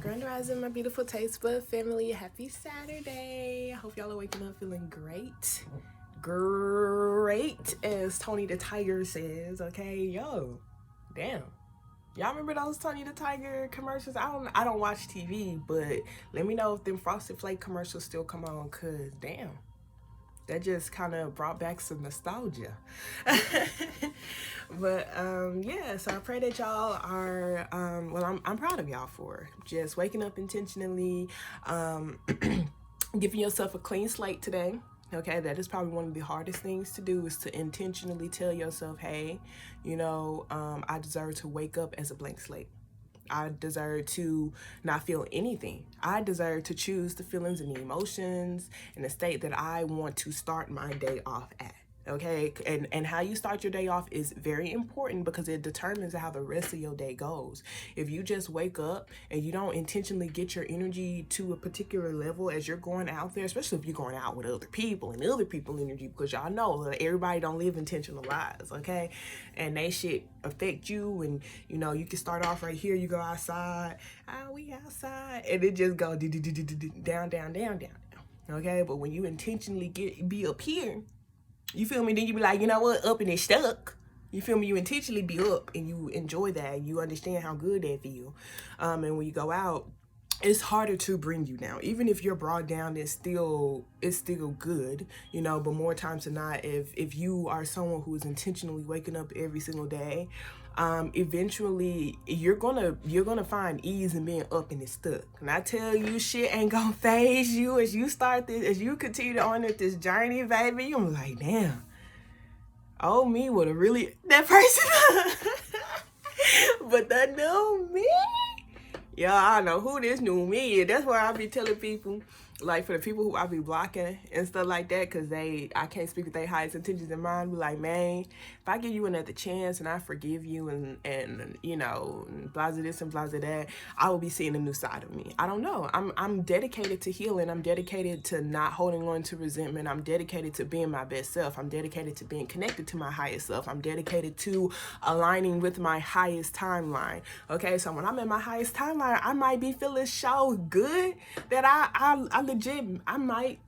Grand Rising, my beautiful taste bud family. Happy Saturday. I hope y'all are waking up feeling great. Great, as Tony the Tiger says. Okay, yo, damn. Y'all remember those Tony the Tiger commercials? I don't watch TV, but let me know if them Frosted Flake commercials still come on, cause damn, that just kind of brought back some nostalgia. But yeah, so I pray that y'all are I'm proud of y'all for just waking up intentionally, giving yourself a clean slate today. Okay, that is probably one of the hardest things to do, is to intentionally tell yourself, hey, I deserve to wake up as a blank slate. I deserve to not feel anything. I deserve to choose the feelings and the emotions and the state that I want to start my day off at. Okay, and how you start your day off is very important, because it determines how the rest of your day goes. If you just wake up and you don't intentionally get your energy to a particular level as you're going out there, especially if you're going out with other people and other people's energy, because y'all know that everybody don't live intentional lives, okay? And they shit affect you, and you can start off right here, you go outside, we outside, and it just go down, down, down, down, down. Okay, but when you intentionally be up here, you feel me? Then you be like, you know what? Up and it's stuck. You feel me? You intentionally be up and you enjoy that. You understand how good that feel. And when you go out, it's harder to bring you down. Even if you're brought down, it's still good, but more times than not, if you are someone who is intentionally waking up every single day, eventually you're gonna find ease in being up and it's stuck. And I tell you, shit ain't gonna phase you as you start this, as you continue to honor this journey, baby. You're like, damn, oh, me would have really that person. But the new me, yeah, I know who this new me is. That's why I be telling people, like, for the people who I be blocking and stuff like that, because I can't speak with their highest intentions in mind. Be like, man, if I give you another chance and I forgive you and blah this and blah that, I will be seeing a new side of me. I don't know. I'm dedicated to healing. I'm dedicated to not holding on to resentment. I'm dedicated to being my best self. I'm dedicated to being connected to my highest self. I'm dedicated to aligning with my highest timeline. Okay, so when I'm in my highest timeline, I might be feeling so good that I legit, I might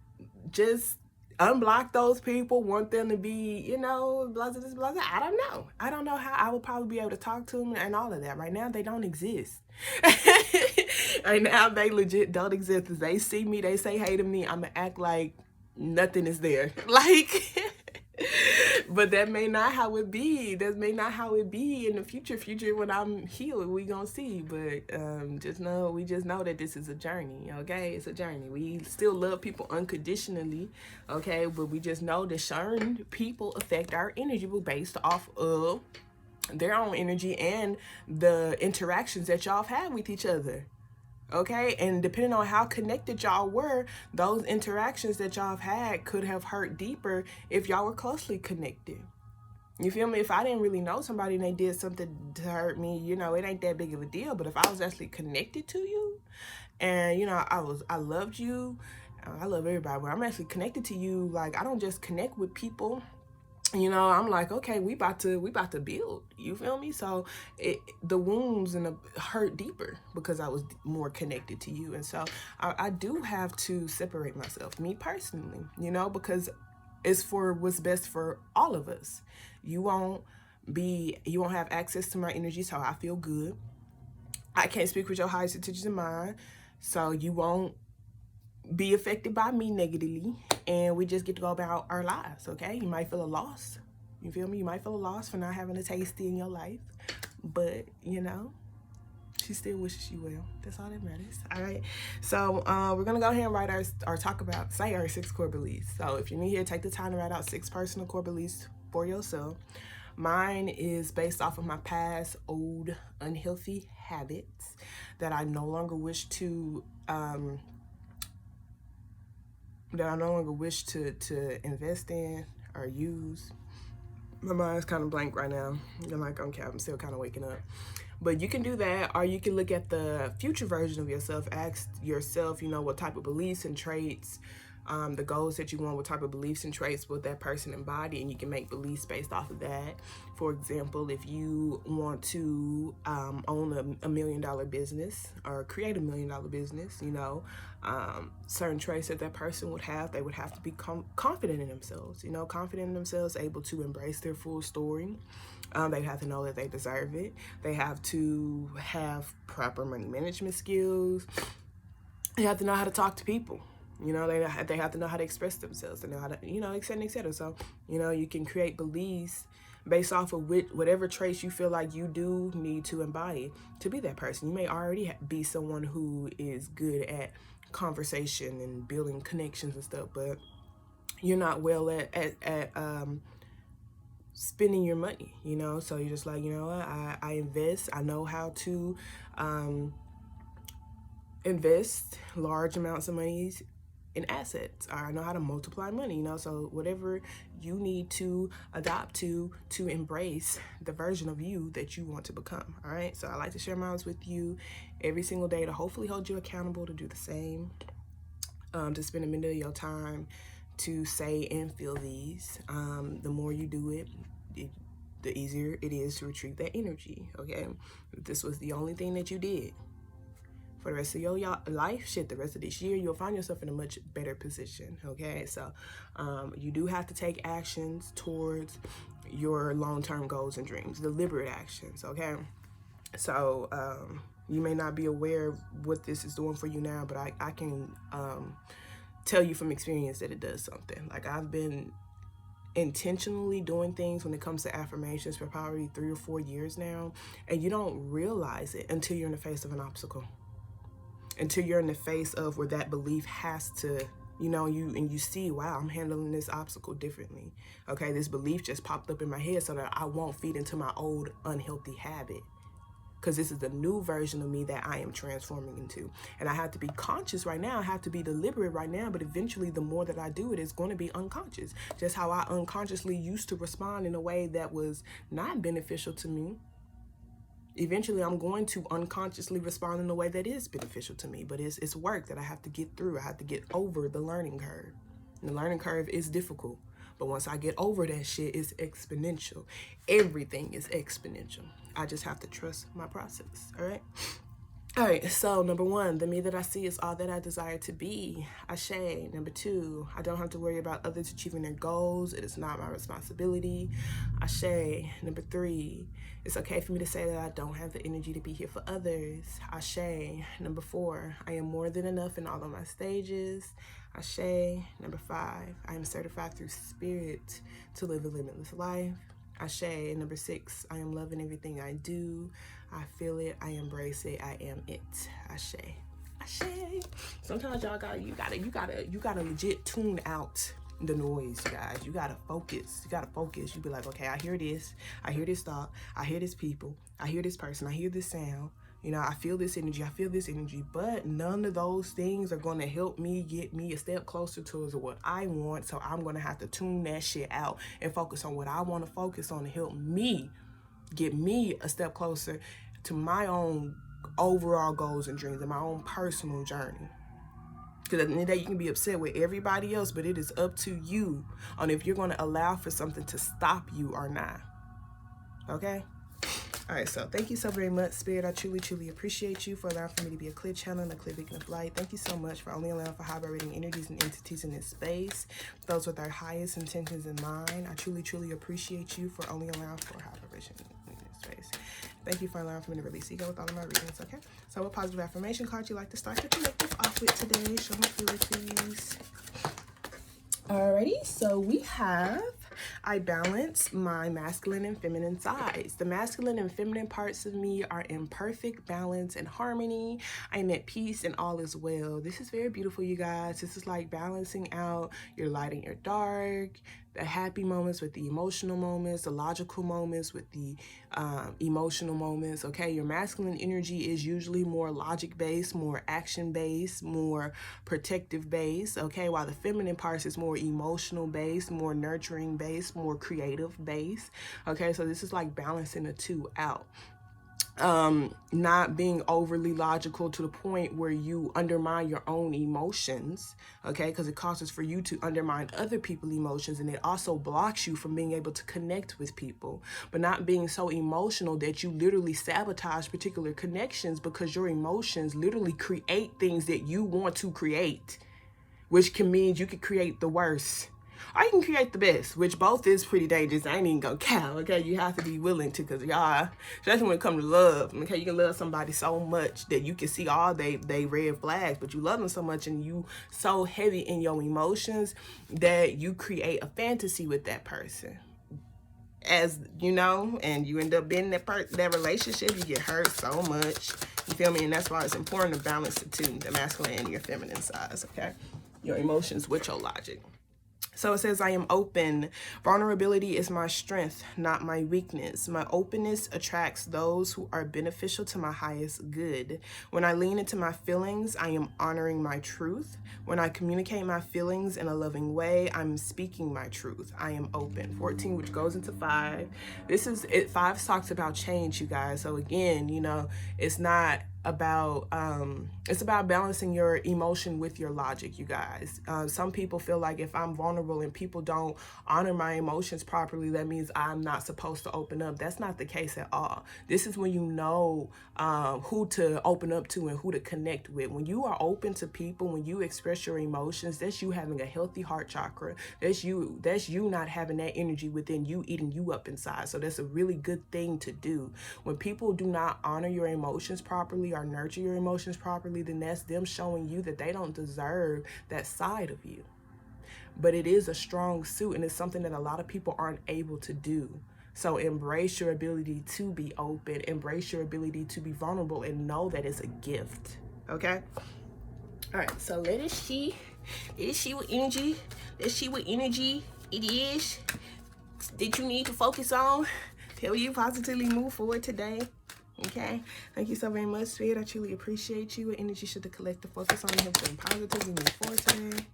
just unblock those people, want them to be, blah, blah, blah, blah. I don't know how I will probably be able to talk to them and all of that. Right now, they don't exist. Right now, they legit don't exist. If they see me, they say hey to me, I'm going to act like nothing is there. Like... But that may not how it be. That may not how it be in the future when I'm healed. We gonna see. But we just know that this is a journey. Okay, it's a journey. We still love people unconditionally. Okay, but we just know that certain people affect our energy based off of their own energy and the interactions that y'all have had with each other. Okay, and depending on how connected y'all were, those interactions that y'all have had could have hurt deeper if y'all were closely connected. You feel me? If I didn't really know somebody and they did something to hurt me, it ain't that big of a deal. But if I was actually connected to you, and I loved you, I love everybody, but I'm actually connected to you. Like, I don't just connect with people. I'm like, okay, we about to build. You feel me? So the wounds and the hurt deeper because I was more connected to you. And so I do have to separate myself, me personally, because it's for what's best for all of us. You won't have access to my energy, so I feel good. I can't speak with your highest intentions in mind, so you won't be affected by me negatively, and we just get to go about our lives. Okay, you might feel a loss, you feel me? You might feel a loss for not having a tasty in your life, but she still wishes you well. That's all that matters. All right, so we're gonna go ahead and write say our 6 core beliefs. So if you're new here, take the time to write out 6 personal core beliefs for yourself. Mine is based off of my past old unhealthy habits that I no longer wish to invest in or use. My mind's kind of blank right now. I'm like, okay, I'm still kind of waking up. But you can do that, or you can look at the future version of yourself. Ask yourself, what type of beliefs and traits the goals that you want, what type of beliefs and traits will that person embody, and you can make beliefs based off of that. For example, if you want to own a $1 million business or create a $1 million business, you know, certain traits that that person would have, they would have to be confident in themselves, you know, confident in themselves, able to embrace their full story. They have to know that they deserve it. They have to have proper money management skills. They have to know how to talk to people. You know, they have to know how to express themselves. They know how to, you know, et cetera, et cetera. So, you know, you can create beliefs based off of whatever traits you feel like you do need to embody to be that person. You may already be someone who is good at conversation and building connections and stuff, but you're not well at spending your money, you know. So you're just like, you know what, I invest. I know how to invest large amounts of money in assets. I know how to multiply money, you know. So whatever you need to adopt to embrace the version of you that you want to become. All right, so I like to share mine with you every single day to hopefully hold you accountable to do the same, to spend a minute of your time to say and feel these. The more you do it, the easier it is to retrieve that energy. Okay, if this was the only thing that you did for the rest of your life, shit, the rest of this year, you'll find yourself in a much better position. Okay, so you do have to take actions towards your long-term goals and dreams, deliberate actions. Okay, so you may not be aware of what this is doing for you now, but I can tell you from experience that it does something. Like, I've been intentionally doing things when it comes to affirmations for probably 3 or 4 years now, and you don't realize it until you're in the face of an obstacle, until you're in the face of where that belief has to, you know, you see, wow, I'm handling this obstacle differently. Okay, this belief just popped up in my head so that I won't feed into my old unhealthy habit, because this is the new version of me that I am transforming into. And I have to be conscious right now. I have to be deliberate right now. But eventually, the more that I do it, it's going to be unconscious. Just how I unconsciously used to respond in a way that was not beneficial to me. Eventually, I'm going to unconsciously respond in a way that is beneficial to me. But it's work that I have to get through. I have to get over the learning curve. And the learning curve is difficult. But once I get over that shit, it's exponential. Everything is exponential. I just have to trust my process, all right? All right, so number 1, the me that I see is all that I desire to be. Ashe. Number 2, I don't have to worry about others achieving their goals. It is not my responsibility. Ashe. Number 3, it's okay for me to say that I don't have the energy to be here for others. Ashe. Number 4, I am more than enough in all of my stages. Ashe. Number 5, I am certified through spirit to live a limitless life. Ashe. Number 6, I am loving everything I do. I feel it. I embrace it. I am it. Ashe. Ashe. Sometimes y'all you gotta legit tune out the noise, guys. You gotta focus. You gotta focus. You be like, okay, I hear this. I hear this thought. I hear this people. I hear this person. I hear this sound. You know, I feel this energy. I feel this energy. But none of those things are going to help me get me a step closer towards what I want. So I'm going to have to tune that shit out and focus on what I want to focus on to help me get me a step closer to my own overall goals and dreams and my own personal journey. Because at the end of the day, you can be upset with everybody else, but it is up to you on if you're going to allow for something to stop you or not. Okay? All right, so thank you so very much, Spirit. I truly, truly appreciate you for allowing for me to be a clear channel and a clear beacon of light. Thank you so much for only allowing for high vibrating energies and entities in this space, those with our highest intentions in mind. I truly, truly appreciate you for only allowing for high vibration in this space. Thank you for allowing for me to release ego with all of my readings, okay? So what positive affirmation card you like to start the collective off with today? Show me through it, please. Alrighty, so we have, I balance my masculine and feminine sides. The masculine and feminine parts of me are in perfect balance and harmony. I am at peace and all is well. This is very beautiful, you guys. This is like balancing out your light and your dark, the happy moments with the emotional moments, the logical moments with the emotional moments. Okay, your masculine energy is usually more logic-based, more action-based, more protective-based. Okay, while the feminine parts is more emotional-based, more nurturing-based, more creative-based. Okay, so this is like balancing the two out. not being overly logical to the point where you undermine your own emotions, okay, because it causes for you to undermine other people's emotions, and it also blocks you from being able to connect with people. But not being so emotional that you literally sabotage particular connections because your emotions literally create things that you want to create, which can mean you could create the worst or you can create the best, which both is pretty dangerous. I ain't even gonna count, okay? You have to be willing to, because y'all, especially when it comes to love, okay? You can love somebody so much that you can see all they red flags, but you love them so much and you so heavy in your emotions that you create a fantasy with that person. As you know, and you end up being in that relationship, you get hurt so much. You feel me? And that's why it's important to balance the two, the masculine and your feminine sides, okay? Your emotions with your logic. So it says, I am open. Vulnerability is my strength, not my weakness. My openness attracts those who are beneficial to my highest good. When I lean into my feelings, I am honoring my truth. When I communicate my feelings in a loving way, I'm speaking my truth. I am open. 14, which goes into 5. This is it. 5 talks about change, you guys. So again, you know, it's not about it's about balancing your emotion with your logic, you guys. Some people feel like if I'm vulnerable and people don't honor my emotions properly, that means I'm not supposed to open up. That's not the case at all. This is when you know who to open up to and who to connect with. When you are open to people, when you express your emotions, that's you having a healthy heart chakra. That's you not having that energy within you eating you up inside. So that's a really good thing to do. When people do not honor your emotions properly or nurture your emotions properly, then that's them showing you that they don't deserve that side of you. But it is a strong suit, and it's something that a lot of people aren't able to do. So embrace your ability to be open, embrace your ability to be vulnerable, and know that it's a gift. Okay? All right, so let us see what energy, let's see what energy it is that you need to focus on to help you positively move forward today. Okay, thank you so very much, Spirit. I truly appreciate you. What energy should the collective focus on to help them positively move forward today?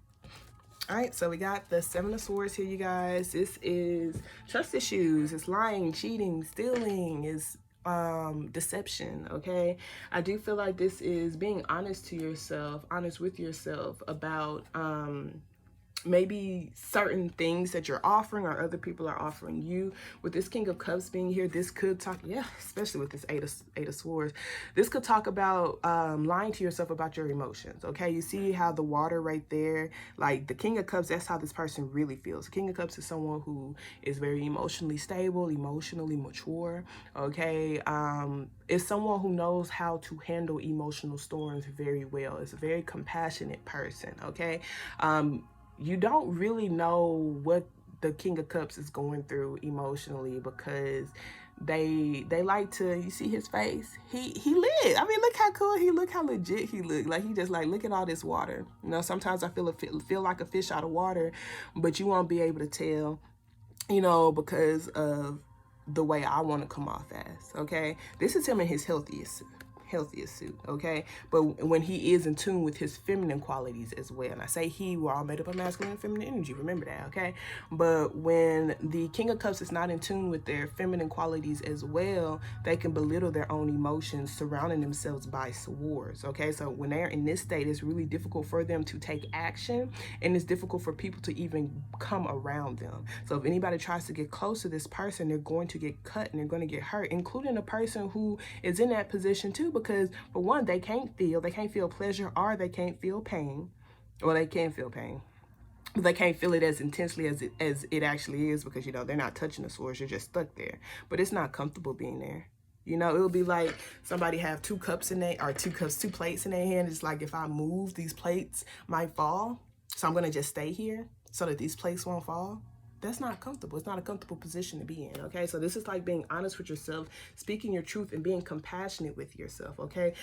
All right, so we got the 7 of Swords here, you guys. This is trust issues. It's lying, cheating, stealing. It's deception. Okay, I do feel like this is being honest to yourself, honest with yourself about maybe certain things that you're offering or other people are offering you. With this King of Cups being here, this could talk, yeah, especially with this Eight of Swords, this could talk about lying to yourself about your emotions. Okay, you see how the water right there, like the King of Cups, that's how this person really feels. The King of Cups is someone who is very emotionally stable, emotionally mature. Okay, is someone who knows how to handle emotional storms very well. It's a very compassionate person. Okay, you don't really know what the King of Cups is going through emotionally because they like to, you see his face, he lit. I mean, look how cool he look, how legit he look. Like he just like, look at all this water. You know, sometimes I feel like a fish out of water, but you won't be able to tell, you know, because of the way I want to come off as. Okay, this is him in his healthiest suit. Okay, but when he is in tune with his feminine qualities as well, and I say he, we're all made up of masculine and feminine energy, remember that. Okay, but when the King of Cups is not in tune with their feminine qualities as well, they can belittle their own emotions, surrounding themselves by swords. Okay, so when they're in this state, it's really difficult for them to take action, and it's difficult for people to even come around them. So if anybody tries to get close to this person, they're going to get cut and they're going to get hurt, including a person who is in that position too, because for one, they can't feel pleasure, or they can't feel pain. Well, they can feel pain, but they can't feel it as intensely as it actually is, because, you know, they're not touching the swords, you're just stuck there. But it's not comfortable being there. You know, it would be like somebody have two plates in their hand. It's like, if I move, these plates might fall. So I'm going to just stay here so that these plates won't fall. That's not comfortable. It's not a comfortable position to be in. Okay, so this is like being honest with yourself, speaking your truth, and being compassionate with yourself. Okay,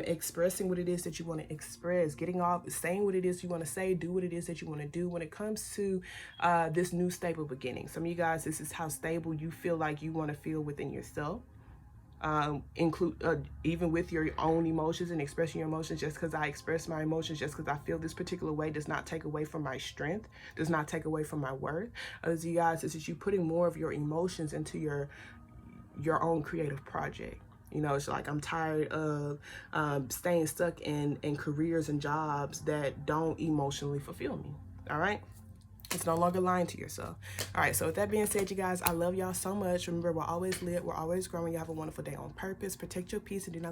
expressing what it is that you want to express, getting off, saying what it is you want to say, do what it is that you want to do when it comes to this new stable beginning. Some of you guys, this is how stable you feel like you want to feel within yourself. Even with your own emotions and expressing your emotions. Just because I express my emotions, just because I feel this particular way, does not take away from my strength, does not take away from my worth. As you guys, this is you putting more of your emotions into your own creative project. You know, it's like I'm tired of staying stuck in careers and jobs that don't emotionally fulfill me. All right. It's no longer lying to yourself. All right, so with that being said, you guys, I love y'all so much. Remember, we're always lit, we're always growing. You have a wonderful day on purpose. Protect your peace and do not let